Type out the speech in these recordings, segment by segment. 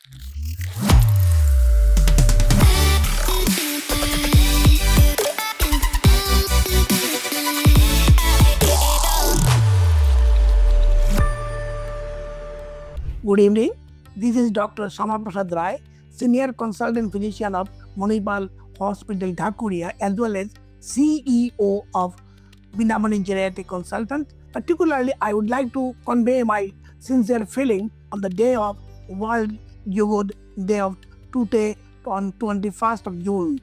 Good evening. This is Dr. Shama Prasad Rai, Senior Consultant Physician of Manipal Hospital, Dhakuria, as well as CEO of Binaman Geriatric Consultant. Particularly, I would like to convey my sincere feeling on the day of World Yoga Day of today on 21st of June.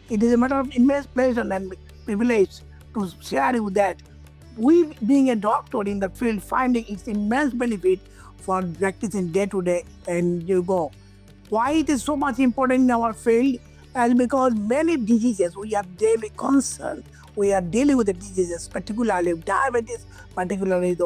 It is a matter of immense pleasure and privilege to share with that. We, being a doctor in the field, finding its immense benefit for practicing day to day and yoga. Why it is so much important in our field? As because many diseases we are daily concerned. We are dealing with the diseases, particularly diabetes, particularly the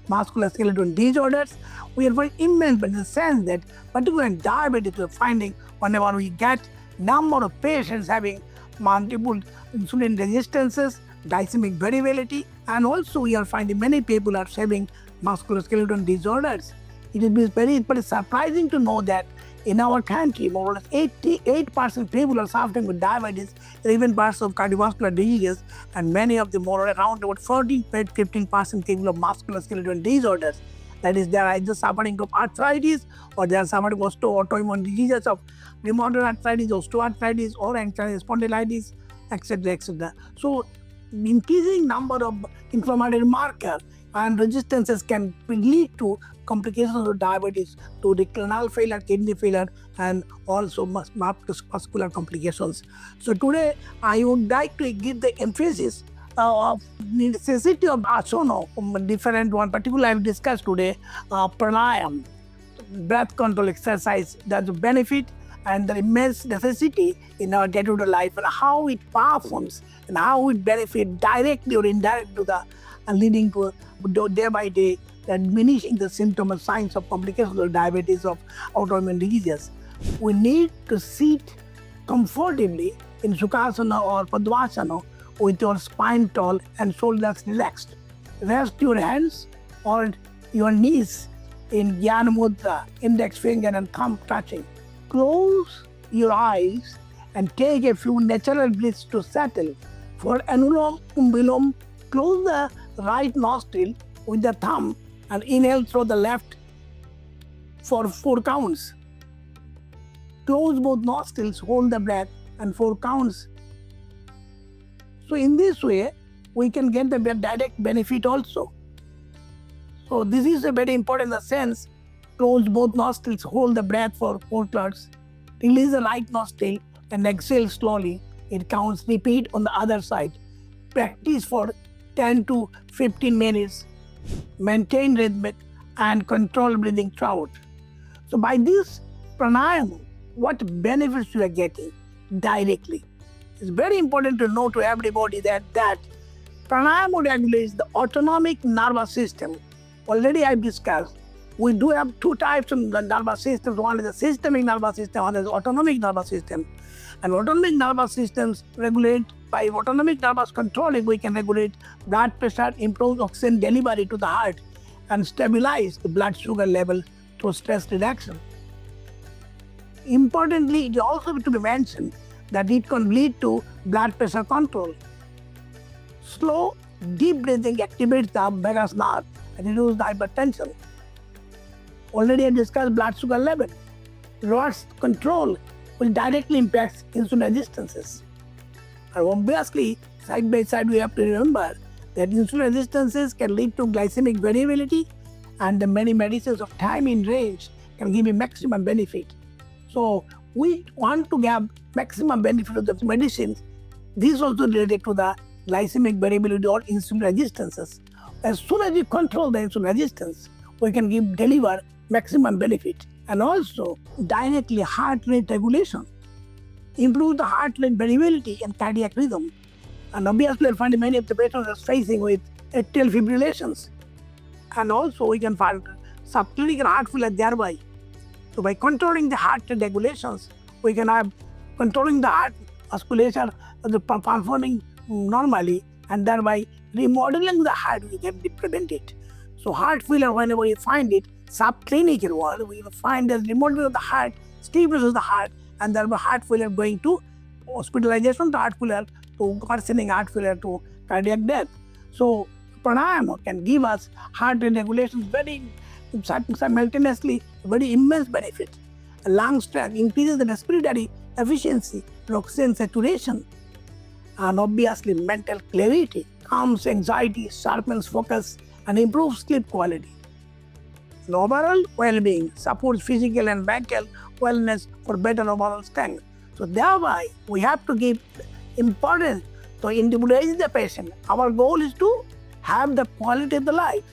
musculoskeletal disorders. We are very immense, but in the sense that, particularly in diabetes, we are finding whenever we get number of patients having multiple insulin resistances, glycemic variability, and also we are finding many people are having musculoskeletal disorders. It is very surprising to know that in our country, more or less 88% people are suffering with diabetes, 11% of cardiovascular diseases, and many of them more around about 14-15% people of musculoskeletal disorders. That is, they are either suffering from arthritis or they are suffering from autoimmune diseases of rheumatoid arthritis, osteoarthritis, or ankylosing spondylitis, etc., etc. So, increasing number of inflammatory markers and resistances can lead to complications of diabetes, to the renal failure, kidney failure, and also muscular complications. So today, I would like to give the emphasis of necessity of asana, different one. Particularly, I will discuss today pranayam, breath control exercise, that's a benefit and the immense necessity in our day-to-day life, and how it performs and how it benefits directly or indirectly to the leading to day by day diminishing the symptoms and signs of complications of diabetes, of autoimmune diseases. We need to sit comfortably in Sukhasana or Padmasana with your spine tall and shoulders relaxed. Rest your hands or your knees in Jnana Mudra, index finger and thumb touching. Close your eyes and take a few natural breaths to settle. For Anulom Vilom, close the right nostril with the thumb and inhale through the left for 4 counts. Close both nostrils, hold the breath, and 4 counts. So in this way, we can get the direct benefit also. So this is a very important in the sense, close both nostrils, hold the breath for 4 counts, release the right nostril and exhale slowly. It counts, repeat on the other side. Practice for 10 to 15 minutes. Maintain rhythmic and controlled breathing throughout. So by this pranayama, what benefits you are getting directly? It's very important to know to everybody that pranayama regulates the autonomic nervous system. Already I discussed. We do have 2 types of the nervous systems. One is the systemic nervous system, one is the autonomic nervous system. And autonomic nervous systems regulate, by autonomic nervous controlling, we can regulate blood pressure, improve oxygen delivery to the heart, and stabilize the blood sugar level through stress reduction. Importantly, it is also to be mentioned that it can lead to blood pressure control. Slow, deep breathing activates the vagus nerve and reduces the hypertension. Already I discussed blood sugar level. Loss control will directly impact insulin resistances. And obviously, side by side, we have to remember that insulin resistances can lead to glycemic variability, and the many medicines of time in range can give you maximum benefit. So we want to get maximum benefit of the medicines. This is also related to the glycemic variability or insulin resistances. As soon as we control the insulin resistance, we can deliver maximum benefit. And also directly heart rate regulation. Improve the heart rate variability and cardiac rhythm. And obviously, you'll find many of the patients are facing with atrial fibrillations. And also, we can find subclinical heart failure thereby. So, by controlling the heart rate regulations, we can have controlling the heart musculature performing normally, and thereby remodeling the heart, we can prevent it. So, heart failure, whenever you find it, subclinical world, we will find the remodeling of the heart, stiffness of the heart, and thereby heart failure going to hospitalization to heart failure, to worsening heart failure to cardiac death. So pranayama can give us heart rate regulation very simultaneously, very immense benefit. Lung strength increases the respiratory efficiency, oxygen saturation, and obviously mental clarity, calms anxiety, sharpens focus, and improves sleep quality. And overall well-being supports physical and mental wellness for better overall strength. So thereby, we have to give importance to individualize the patient. Our goal is to have the quality of the life.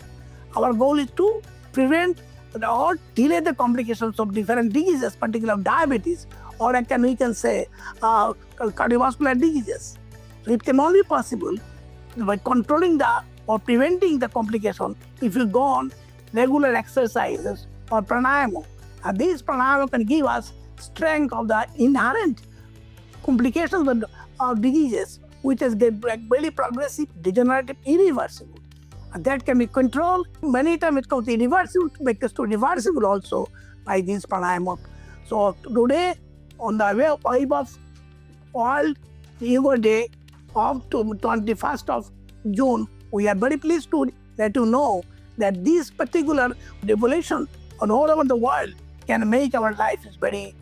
Our goal is to prevent or delay the complications of different diseases, particularly diabetes, or we can say cardiovascular diseases. So it can only be possible by controlling or preventing the complication if you go on regular exercises or pranayama. And these pranayama can give us strength of the inherent complications of diseases, which is very progressive, degenerative, irreversible. And that can be controlled. Many times it comes irreversible, to make us to reversible also by these pranayama. So today, on the wave of World Yoga Day of 21st of June, we are very pleased to let you know that this particular revolution all over the world can make our life very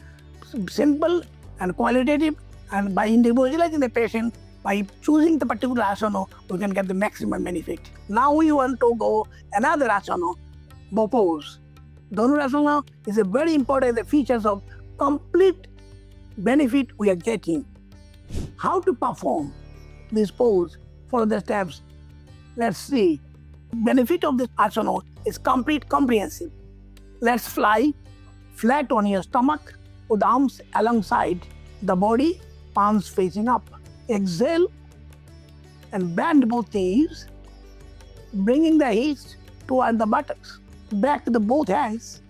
simple and qualitative, and by individualizing the patient, by choosing the particular asana, we can get the maximum benefit. Now we want to go another asana, pose. Dhanurasana is a very important features of complete benefit we are getting. How to perform this pose? Follow the steps. Let's see. Benefit of this asana is complete, comprehensive. Let's fly flat on your stomach with arms alongside the body, palms facing up. Exhale and bend both knees, bringing the hips toward the buttocks. Back to the both hands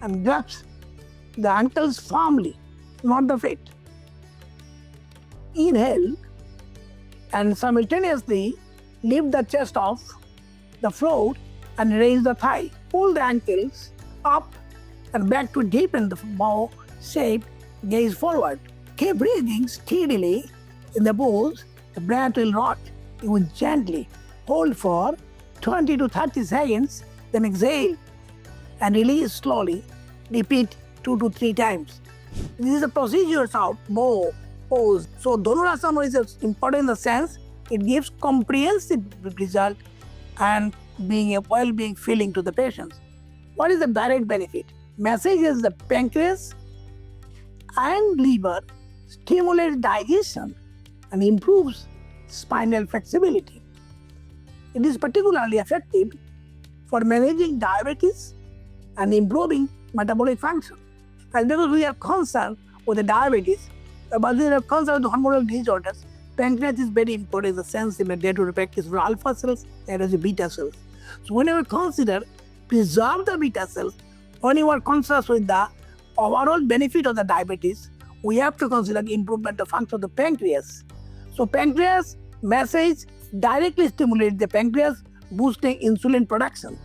and grasp the ankles firmly, not the feet. Inhale and simultaneously lift the chest off the floor and raise the thigh. Pull the ankles up and back to deepen the bow shape, gaze forward. Keep breathing steadily in the pose. The breath will rock. You will gently hold for 20 to 30 seconds, then exhale and release slowly. Repeat 2 to 3 times. This is a procedure of bow pose. So Dhanurasana is important in the sense it gives comprehensive result and being a well-being feeling to the patients. What is the direct benefit? Message is the pancreas and liver stimulates digestion and improves spinal flexibility. It is particularly effective for managing diabetes and improving metabolic function. And because we are concerned with the diabetes, but we are concerned with hormonal disorders, pancreas is very important in the sense in the day-to-day practice for alpha cells and as beta cells. So whenever we consider preserve the beta cells, when you are conscious with the overall benefit of the diabetes, we have to consider the improvement of function of the pancreas. So pancreas massage directly stimulates the pancreas, boosting insulin production.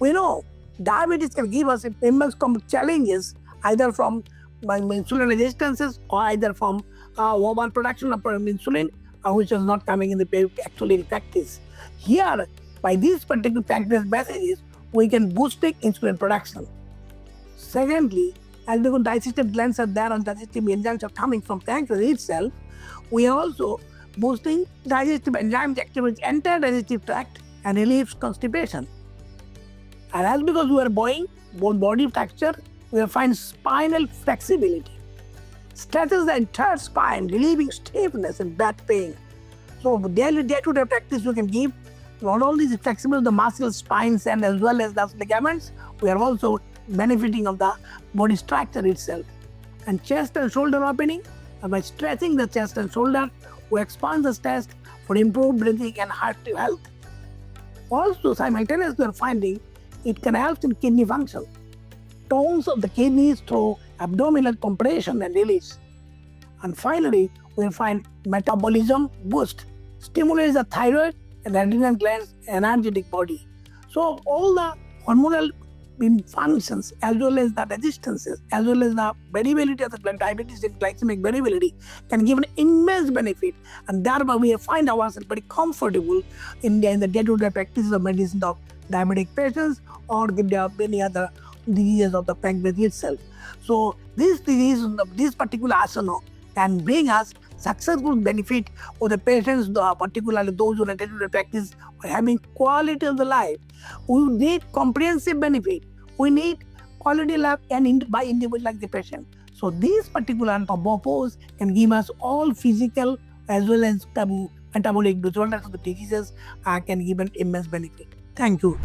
We know diabetes can give us immense challenges either from insulin resistances or either from over production of insulin, which is not coming in the actually practice. Here, by these particular pancreas messages, we can boost insulin production. Secondly, as the digestive glands are there and digestive enzymes are coming from pancreas itself, we are also boosting digestive enzymes activate entire digestive tract and relieves constipation. And as because we are bowing both body texture, we will find spinal flexibility. Stretches the entire spine, relieving stiffness and back pain. So daily day-to-day practice we can give not only the flexibility of the muscles, spines, and as well as the ligaments, we are also benefiting of the body structure itself. And chest and shoulder opening, and by stretching the chest and shoulder, we expand the chest for improved breathing and heart health. Also, simultaneously, we are finding it can help in kidney function. Tones of the kidneys through abdominal compression and release. And finally, we find metabolism boost, stimulates the thyroid and adrenal glands, energetic body. So all the hormonal functions, as well as the resistances, as well as the variability of the blood diabetes and glycemic variability can give an immense benefit. And thereby we find ourselves very comfortable in the day-to-day practice of medicine of diabetic patients or many other diseases of the pancreas itself. So this particular asana can bring us successful benefit for the patients, particularly those who are day-to-day practice, having quality of the life. We need comprehensive benefit. We need quality life and by individual like the patient. So these particular purpose can give us all physical as well as metabolic disorders of the diseases can give an immense benefit. Thank you.